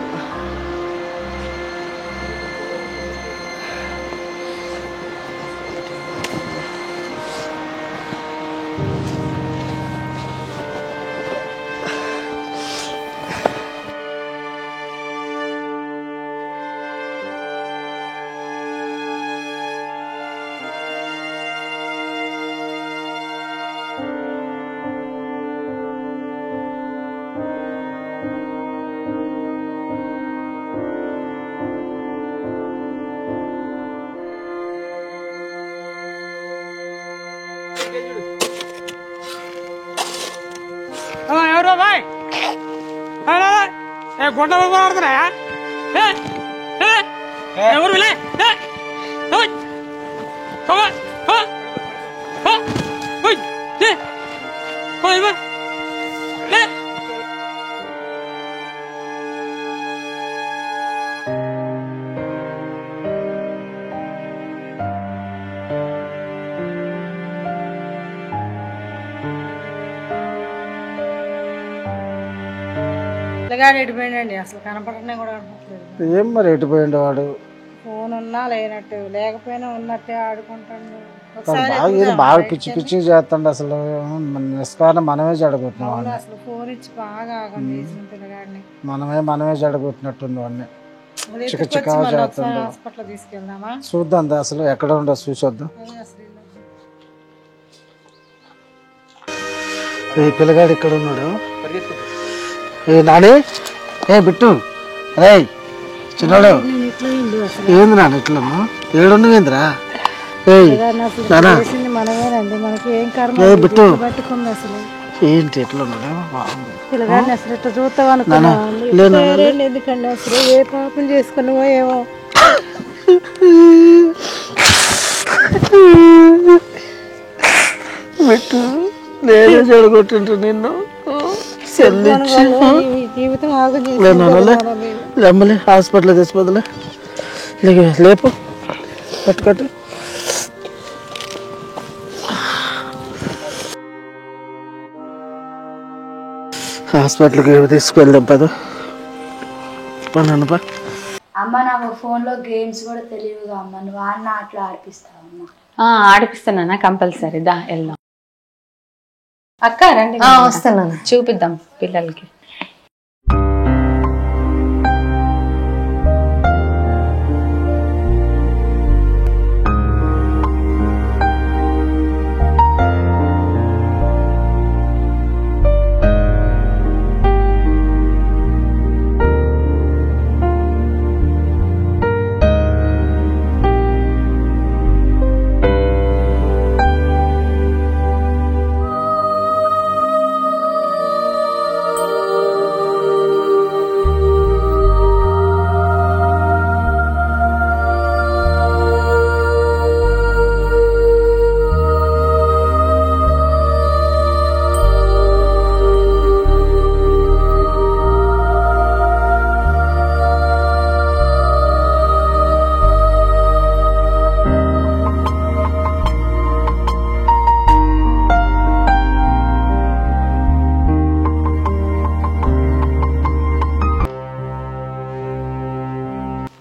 గుంట ఆడుతున్నాయా ఎవరు పిల్లగాడు ఎడిపోయిందండి, అసలు కనపడనే కూడా కనపడలేదు. ఏం మరి ఎటుపోయిండు వాడు? ఫోన్ ఉన్నా లేనట్టు, లేకపోయినా ఉన్నట్టే ఆడుకుంటాడు. బాగా పిచ్చి పిచ్చి చేస్తాడు అసలు. నిష్కారణం మనమే జడగొట్టినాం. అసలు ఫోన్ ఇచ్చి బాగా ఆగం చేసిన పిల్లగాడిని మనమే జడగొట్టినట్టుంది వాడిని. చిక్క హాస్పిటల్ తీసుకెళ్దామా? చూద్దాం అసలు ఎక్కడ ఉండదు చూసొద్దాం. ఈ పిల్లగాడు ఇక్కడ ఉన్నాడు. ఏ నాని, ఏ బిట్టు, రే చిన్నాడు, ఏంది నాన్న ఇట్లా ఏడున్నవేంద్రా? మనమేనండి, మనకి ఏం కర్మ బిట్టు పట్టుకుంది అసలు. ఏంటి ఎట్లా ఉన్నాడు పిల్లగాడిని అసలు ఇట్లా చూస్తాం అనుకున్నాను. ఎందుకండి అసలు ఏ పాపం చేసుకున్నావో ఏమో. బిట్టు నేనే చెడగొట్టింటు నిన్ను. జీవితం ఆగం లేమ్మలే హాస్పిటల్ తీసిపోదులే. లేపు కట్టు. హాస్పిటల్కి తీసుకెళ్దాం పద. పన్నాను అమ్మ నాకు ఫోన్లో గేమ్స్ కూడా తెలియదుగా అమ్మ, నువ్వు ఆడిన అట్లా ఆడిపిస్తావు అమ్మ? ఆడిపిస్తానా కంపల్సరీ, దా వెళ్దాం. అక్క రండి, వస్తున్నాను, చూపిద్దాం పిల్లలకి.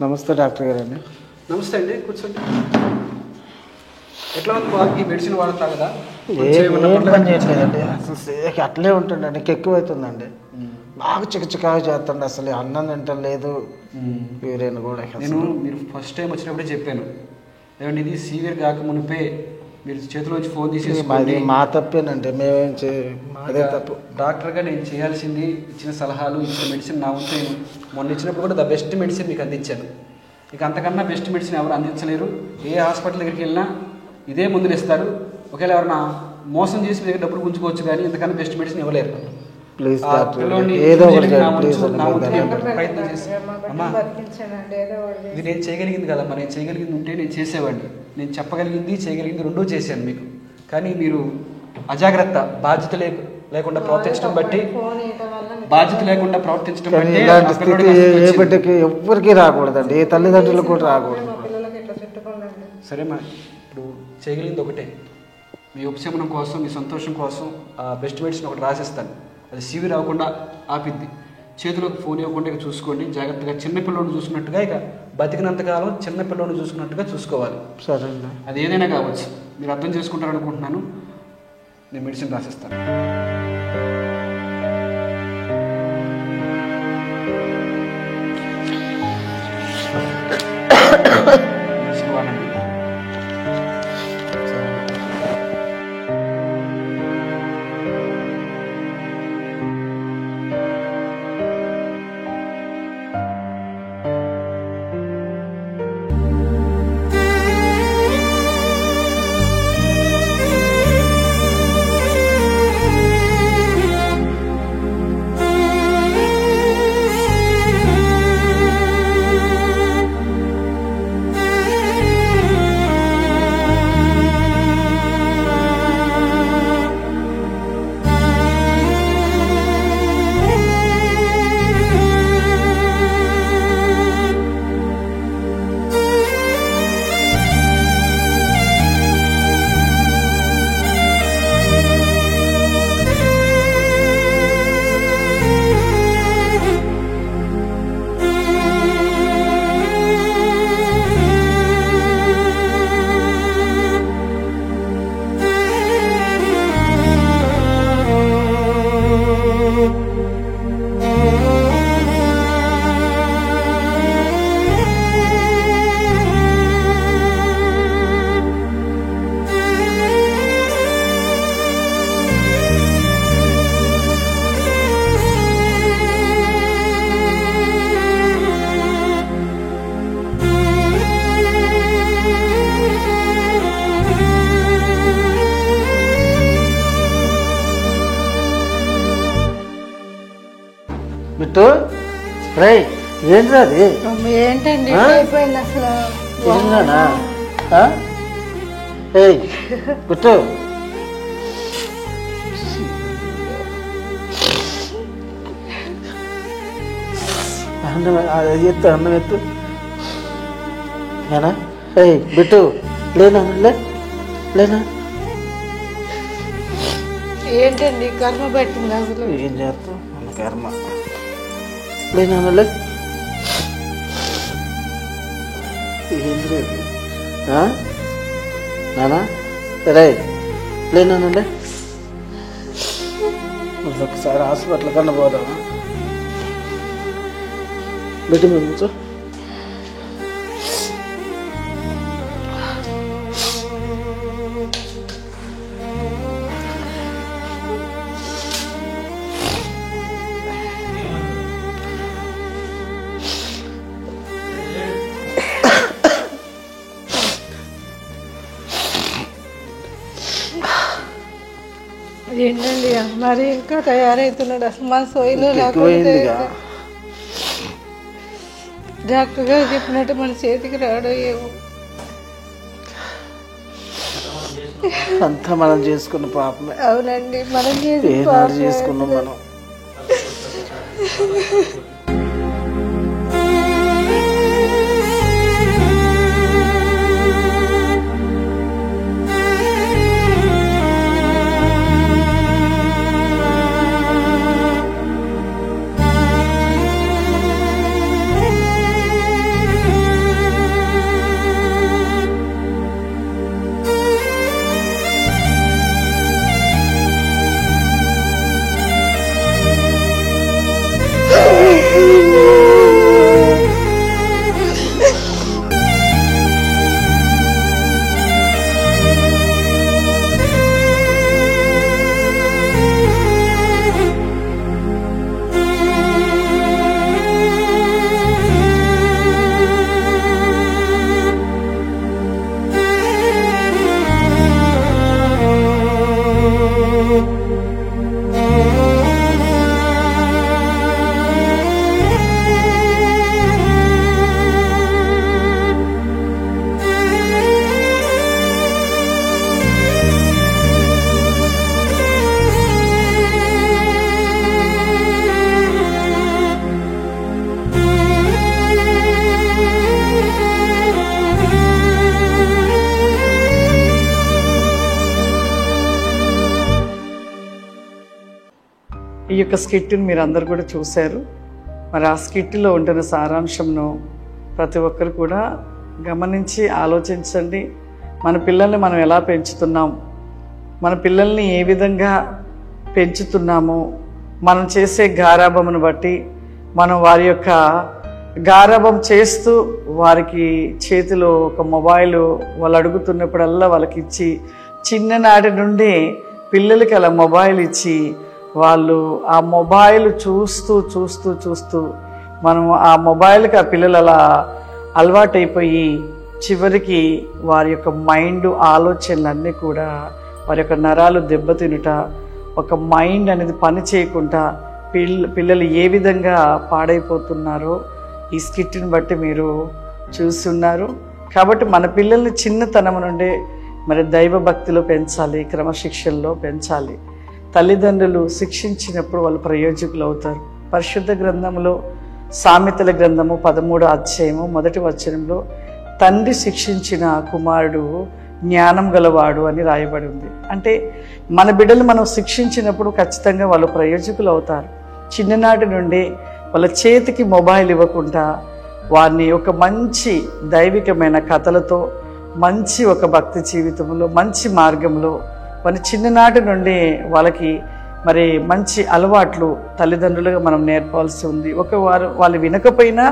నమస్తే డాక్టర్ గారండి. నమస్తే అండి, కూర్చోండి. ఎట్లా ఉంది బాగా? ఈ మెడిసిన్ వాడతా కదా? ఏం పని చేయట్లేదండి అసలు. అట్లే ఉంటుండండి, ఎక్కువైతుందండి. బాగా చికచికాగా చేస్తుండే, అసలు అన్నం తింటలేదు. యూరిన్ కూడా. మీరు ఫస్ట్ టైం వచ్చినప్పుడే చెప్పాను ఏమండి, ఇది సీవియర్ కాక మునిపే మీరు చేతిలోంచి ఫోన్ తీసేసి. మా తప్పేనండి, మేమేం అదే తప్పు. డాక్టర్గా నేను చేయాల్సింది ఇచ్చిన సలహాలు, ఇచ్చిన మెడిసిన్ నా వంతు మొన్న ఇచ్చినప్పుడు కూడా ద బెస్ట్ మెడిసిన్ మీకు అందించాను. ఇక అంతకన్నా బెస్ట్ మెడిసిన్ ఎవరు అందించలేరు. ఏ హాస్పిటల్ దగ్గరికి వెళ్ళినా ఇదే మందులు ఇస్తారు. ఒకవేళ ఎవరైనా మోసం చేసి మీ దగ్గర డబ్బులు గుంజుకోవచ్చు, కానీ ఇంతకన్నా బెస్ట్ మెడిసిన్ ఇవ్వలేరు. ప్లీజ్ ప్రయత్నం చేసి ఇది నేను చేయగలిగింది కదమ్మా, నేను చేయగలిగింది ఉంటే నేను చేసేవాడిని. నేను చెప్పగలిగింది చేయగలిగింది రెండూ చేశాను మీకు. కానీ మీరు అజాగ్రత్త, బాధ్యత లేకుండా ప్రవర్తించడం బట్టి ఇలాంటి స్థితి ఏ బిడ్డకి ఎవ్వరికి రాకూడదండి, ఏ తల్లిదండ్రులు కూడా రాకూడదు. సరేమ్మా, ఇప్పుడు చేయగలిగింది ఒకటే, మీ ఉపశమనం కోసం, మీ సంతోషం కోసం బెస్ట్ మెడిసిన్ ఒకటి రాసిస్తాను. అది సీవి రాకుండా ఆపిద్ది. చేతిలోకి ఫోన్ ఇవ్వకుండా ఇక చూసుకోండి జాగ్రత్తగా. చిన్నపిల్లోని చూసుకున్నట్టుగా, ఇక బతికినంతకాలం చిన్నపిల్లోని చూసుకున్నట్టుగా చూసుకోవాలి. సరే, అది ఏదైనా కావచ్చు. మీరు అర్థం చేసుకుంటారనుకుంటున్నాను. నేను మెడిసిన్ రాసిస్తాను. మెడిసిన్ వాడండి. బిట్టు రై ఏంటి అది ఏంటండి అయిపోయింది అసలు ఏంటన్నా ఏయ్ బిట్టు అన్నం ఎత్తు అన్నం ఎత్తు ఏనా ఏయ్ బిట్టు లేనా లేనా ఏంటండి కర్మ పెట్టింది అసలు ఏం చేస్తాం మన కర్మ లేనా ఏంటి రేపు నానా రే లేనానండి ఒకసారి హాస్పిటల్ కన్నా పోదామా బిడ్డ మేము ఏంటండి మరి ఇంకా తయారవుతున్నాడు అసలు మన సోయిలో డాక్టర్ గారు చెప్పినట్టు మన చేతికి రావడం ఏమో అంతా మనం చేసుకున్న పాపమే అవునండి మనం చేసుకున్నాం మనం ఈ యొక్క స్కిట్ని మీరు అందరు కూడా చూశారు. మరి ఆ స్కిట్లో ఉంటున్న సారాంశంను ప్రతి ఒక్కరు కూడా గమనించి ఆలోచించండి. మన పిల్లల్ని మనం ఎలా పెంచుతున్నాం, మన పిల్లల్ని ఏ విధంగా పెంచుతున్నాము, మనం చేసే గారాబమును బట్టి మనం వారి యొక్క గారాబం చేస్తూ వారికి చేతిలో ఒక మొబైల్ వాళ్ళు అడుగుతున్నప్పుడల్లా వాళ్ళకి ఇచ్చి చిన్ననాటి నుండి పిల్లలకి అలా మొబైల్ ఇచ్చి వాళ్ళు ఆ మొబైల్ చూస్తూ చూస్తూ చూస్తూ మనం ఆ మొబైల్కి ఆ పిల్లలు అలా అలవాటైపోయి చివరికి వారి యొక్క మైండ్ ఆలోచనలన్నీ కూడా వారి యొక్క నరాలు దెబ్బతినుట, ఒక మైండ్ అనేది పని చేయకుండా పిల్లలు ఏ విధంగా పాడైపోతున్నారో ఈ స్కిట్ని బట్టి మీరు చూస్తున్నారు. కాబట్టి మన పిల్లల్ని చిన్నతనం నుండే మరి దైవ భక్తిలో పెంచాలి, క్రమశిక్షణలో పెంచాలి. తల్లిదండ్రులు శిక్షించినప్పుడు వాళ్ళు ప్రయోజకులు అవుతారు. పరిశుద్ధ గ్రంథంలో సామెతల గ్రంథము 13వ అధ్యాయము 1వ వచనంలో తండ్రి శిక్షించిన కుమారుడు జ్ఞానం గలవాడు అని రాయబడి ఉంది. అంటే మన బిడ్డలు మనం శిక్షించినప్పుడు ఖచ్చితంగా వాళ్ళు ప్రయోజకులు అవుతారు. చిన్ననాటి నుండి వాళ్ళ చేతికి మొబైల్ ఇవ్వకుండా వారిని ఒక మంచి దైవికమైన కథలతో, మంచి ఒక భక్తి జీవితంలో, మంచి మార్గంలో మరి చిన్ననాటి నుండి వాళ్ళకి మరి మంచి అలవాట్లు తల్లిదండ్రులుగా మనం నేర్పాల్సి ఉంది. వాళ్ళు వినకపోయినా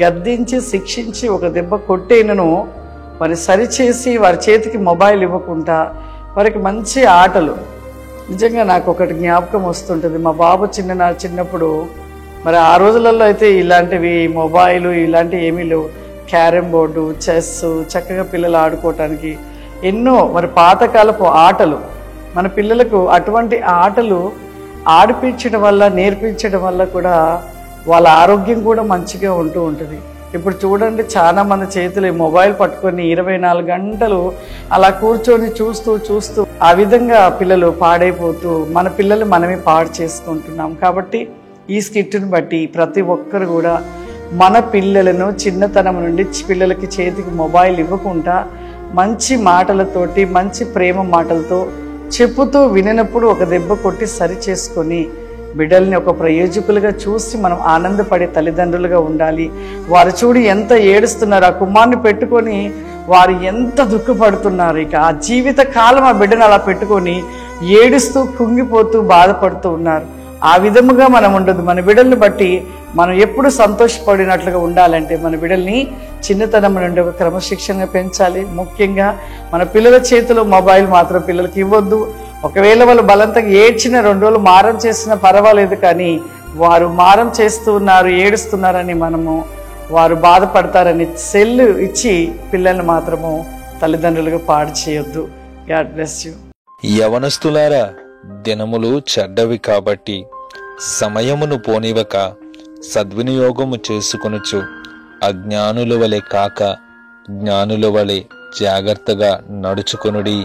గద్దించి శిక్షించి ఒక దెబ్బ కొట్టేనను మరి సరిచేసి వారి చేతికి మొబైల్ ఇవ్వకుండా వారికి మంచి ఆటలు. నిజంగా నాకు ఒకటి జ్ఞాపకం వస్తుంటుంది. మా బాబు చిన్నప్పుడు మరి ఆ రోజులలో అయితే ఇలాంటివి మొబైల్ ఇలాంటివి ఏమీ లేవు. క్యారమ్ బోర్డు, చెస్ చక్కగా పిల్లలు ఆడుకోవటానికి ఎన్నో మరి పాతకాలపు ఆటలు. మన పిల్లలకు అటువంటి ఆటలు ఆడిపించడం వల్ల, నేర్పించడం వల్ల కూడా వాళ్ళ ఆరోగ్యం కూడా మంచిగా ఉంటూ ఉంటుంది. ఇప్పుడు చూడండి, చాలా మంది చేతులు ఈ మొబైల్ పట్టుకొని 24 గంటలు అలా కూర్చొని చూస్తూ ఆ విధంగా పిల్లలు పాడైపోతూ మన పిల్లలు మనమే పాడు చేసుకుంటున్నాం. కాబట్టి ఈ స్కిట్ని బట్టి ప్రతి ఒక్కరు కూడా మన పిల్లలను చిన్నతనం నుండి పిల్లలకి చేతికి మొబైల్ ఇవ్వకుండా మంచి మాటలతోటి, మంచి ప్రేమ మాటలతో చెప్పుతూ వినప్పుడు ఒక దెబ్బ కొట్టి సరి చేసుకొని బిడ్డల్ని ఒక ప్రయోజకులుగా చూసి మనం ఆనందపడే తల్లిదండ్రులుగా ఉండాలి. వారు చూడు ఎంత ఏడుస్తున్నారు, ఆ కుమార్ని పెట్టుకొని వారు ఎంత దుఃఖపడుతున్నారు. ఇక ఆ జీవిత కాలం ఆ బిడ్డను అలా పెట్టుకొని ఏడుస్తూ కుంగిపోతూ బాధపడుతూ ఉన్నారు. ఆ విధముగా మనం ఉండదు. మన బిడ్డల్ని బట్టి మనం ఎప్పుడు సంతోషపడినట్లుగా ఉండాలంటే మన బిడ్డల్ని చిన్నతనం నుండి ఒక క్రమశిక్షణగా పెంచాలి. ముఖ్యంగా మన పిల్లల చేతిలో మొబైల్ మాత్రం పిల్లలకి ఇవ్వద్దు. ఒకవేళ వాళ్ళు బలంతంగా ఏడ్చిన 2 రోజులు మారం చేసినా పర్వాలేదు, కానీ వారు మారం చేస్తూ ఉన్నారు, ఏడుస్తున్నారని మనము వారు బాధపడతారని సెల్ ఇచ్చి పిల్లల్ని మాత్రము తల్లిదండ్రులుగా పాడు చేయొద్దు. God bless you. యవనస్తులారా, దినములు చెడ్డవి కాబట్టి సమయమును పోనివక సద్వినియోగము చేసుకొనుచు అజ్ఞానుల వలె కాక జ్ఞానుల వలె జాగ్రత్తగా నడుచుకొనుడి.